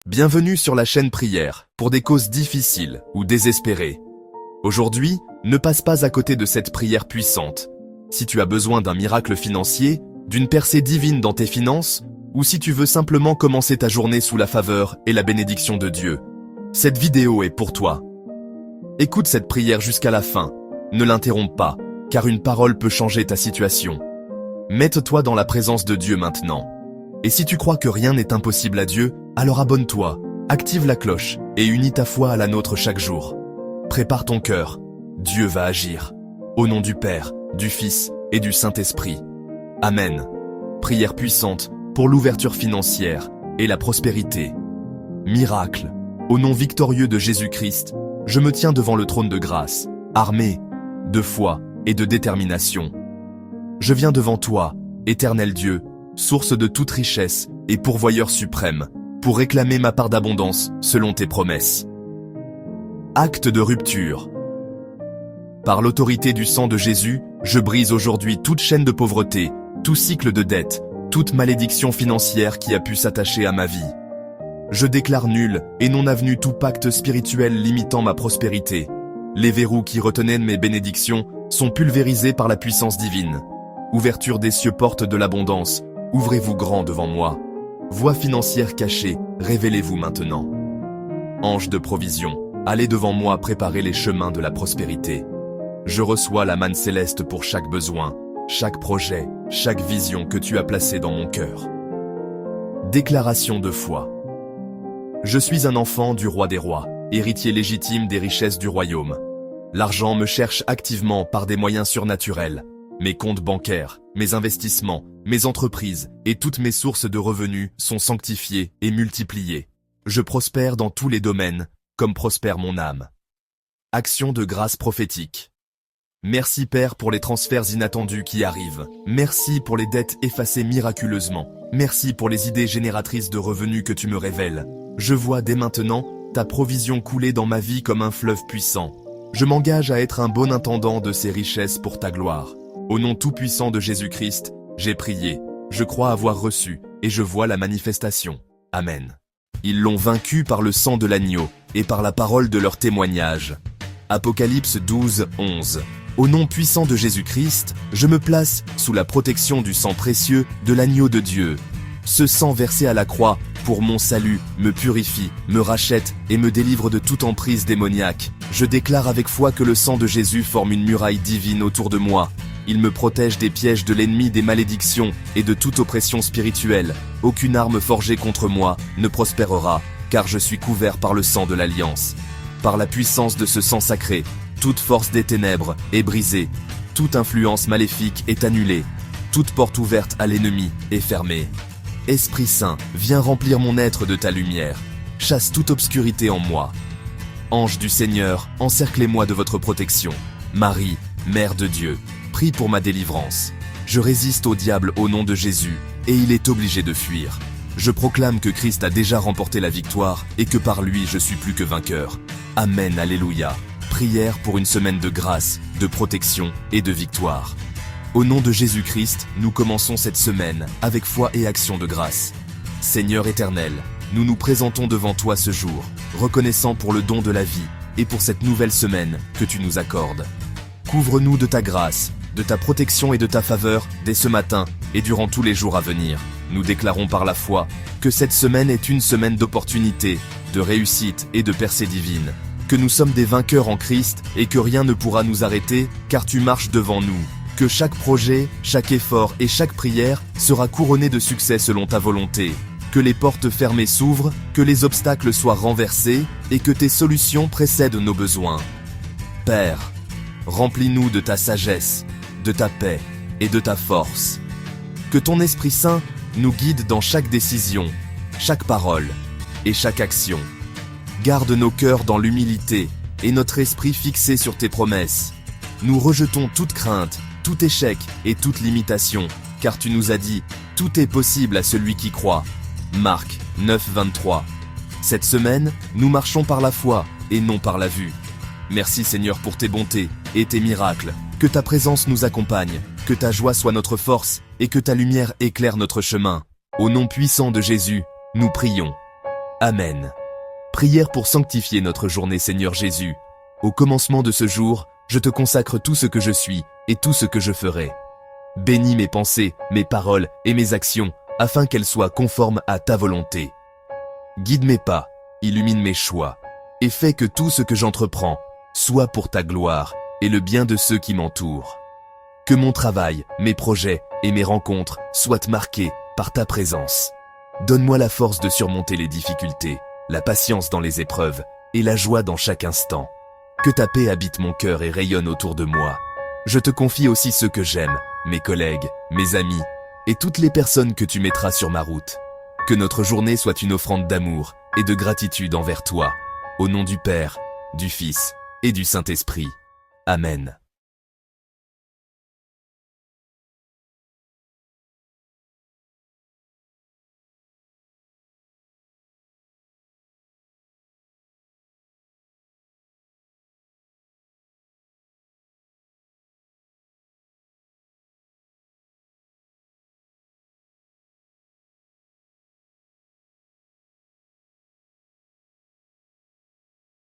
Bienvenue sur la chaîne Prière, pour des causes difficiles ou désespérées. Aujourd'hui, ne passe pas à côté de cette prière puissante. Si tu as besoin d'un miracle financier, d'une percée divine dans tes finances, ou si tu veux simplement commencer ta journée sous la faveur et la bénédiction de Dieu, cette vidéo est pour toi. Écoute cette prière jusqu'à la fin, ne l'interromps pas, car une parole peut changer ta situation. Mets-toi dans la présence de Dieu maintenant. Et si tu crois que rien n'est impossible à Dieu, alors abonne-toi, active la cloche et unis ta foi à la nôtre chaque jour. Prépare ton cœur, Dieu va agir. Au nom du Père, du Fils et du Saint-Esprit. Amen. Prière puissante pour l'ouverture financière et la prospérité. Miracle. Au nom victorieux de Jésus-Christ, je me tiens devant le trône de grâce, armé de foi et de détermination. Je viens devant toi, éternel Dieu, source de toute richesse et pourvoyeur suprême, pour réclamer ma part d'abondance selon tes promesses. Acte de rupture. Par l'autorité du sang de Jésus, je brise aujourd'hui toute chaîne de pauvreté, tout cycle de dette, toute malédiction financière qui a pu s'attacher à ma vie. Je déclare nul et non avenu tout pacte spirituel limitant ma prospérité. Les verrous qui retenaient mes bénédictions sont pulvérisés par la puissance divine. Ouverture des cieux, porte de l'abondance, ouvrez-vous grand devant moi. Voie financière cachée, révélez-vous maintenant. Ange de provision, allez devant moi préparer les chemins de la prospérité. Je reçois la manne céleste pour chaque besoin, chaque projet, chaque vision que tu as placée dans mon cœur. Déclaration de foi. Je suis un enfant du roi des rois, héritier légitime des richesses du royaume. L'argent me cherche activement par des moyens surnaturels. Mes comptes bancaires, mes investissements, mes entreprises et toutes mes sources de revenus sont sanctifiés et multipliés. Je prospère dans tous les domaines, comme prospère mon âme. Action de grâce prophétique. Merci Père pour les transferts inattendus qui arrivent. Merci pour les dettes effacées miraculeusement. Merci pour les idées génératrices de revenus que tu me révèles. Je vois dès maintenant ta provision couler dans ma vie comme un fleuve puissant. Je m'engage à être un bon intendant de ces richesses pour ta gloire. Au nom tout-puissant de Jésus-Christ, j'ai prié, je crois avoir reçu, et je vois la manifestation. Amen. Ils l'ont vaincu par le sang de l'agneau, et par la parole de leur témoignage. Apocalypse 12, 11. Au nom puissant de Jésus-Christ, je me place sous la protection du sang précieux de l'agneau de Dieu. Ce sang versé à la croix, pour mon salut, me purifie, me rachète et me délivre de toute emprise démoniaque. Je déclare avec foi que le sang de Jésus forme une muraille divine autour de moi. Il me protège des pièges de l'ennemi, des malédictions et de toute oppression spirituelle. Aucune arme forgée contre moi ne prospérera, car je suis couvert par le sang de l'Alliance. Par la puissance de ce sang sacré, toute force des ténèbres est brisée, toute influence maléfique est annulée, toute porte ouverte à l'ennemi est fermée. Esprit Saint, viens remplir mon être de ta lumière, chasse toute obscurité en moi. Ange du Seigneur, encerclez-moi de votre protection. Marie, Mère de Dieu, prie pour ma délivrance. Je résiste au diable au nom de Jésus, et il est obligé de fuir. Je proclame que Christ a déjà remporté la victoire et que par lui je suis plus que vainqueur. Amen, alléluia. Prière pour une semaine de grâce, de protection et de victoire. Au nom de Jésus-Christ, nous commençons cette semaine avec foi et action de grâce. Seigneur éternel, nous nous présentons devant toi ce jour, reconnaissant pour le don de la vie et pour cette nouvelle semaine que tu nous accordes. Couvre-nous de ta grâce, de ta protection et de ta faveur dès ce matin et durant tous les jours à venir. Nous déclarons par la foi que cette semaine est une semaine d'opportunités, de réussite et de percée divine. Que nous sommes des vainqueurs en Christ et que rien ne pourra nous arrêter car tu marches devant nous. Que chaque projet, chaque effort et chaque prière sera couronné de succès selon ta volonté. Que les portes fermées s'ouvrent, que les obstacles soient renversés et que tes solutions précèdent nos besoins. Père, remplis-nous de ta sagesse, de ta paix et de ta force. Que ton Esprit Saint nous guide dans chaque décision, chaque parole et chaque action. Garde nos cœurs dans l'humilité et notre esprit fixé sur tes promesses. Nous rejetons toute crainte, tout échec et toute limitation, car tu nous as dit « Tout est possible à celui qui croit ». Marc 9, 23. Cette semaine, nous marchons par la foi et non par la vue. Merci Seigneur pour tes bontés et tes miracles. Que ta présence nous accompagne, que ta joie soit notre force et que ta lumière éclaire notre chemin. Au nom puissant de Jésus, nous prions. Amen. Prière pour sanctifier notre journée, Seigneur Jésus. Au commencement de ce jour, je te consacre tout ce que je suis et tout ce que je ferai. Bénis mes pensées, mes paroles et mes actions, afin qu'elles soient conformes à ta volonté. Guide mes pas, illumine mes choix, et fais que tout ce que j'entreprends soit pour ta gloire et le bien de ceux qui m'entourent. Que mon travail, mes projets et mes rencontres soient marqués par ta présence. Donne-moi la force de surmonter les difficultés, la patience dans les épreuves et la joie dans chaque instant. Que ta paix habite mon cœur et rayonne autour de moi. Je te confie aussi ceux que j'aime, mes collègues, mes amis et toutes les personnes que tu mettras sur ma route. Que notre journée soit une offrande d'amour et de gratitude envers toi. Au nom du Père, du Fils et du Saint-Esprit. Amen.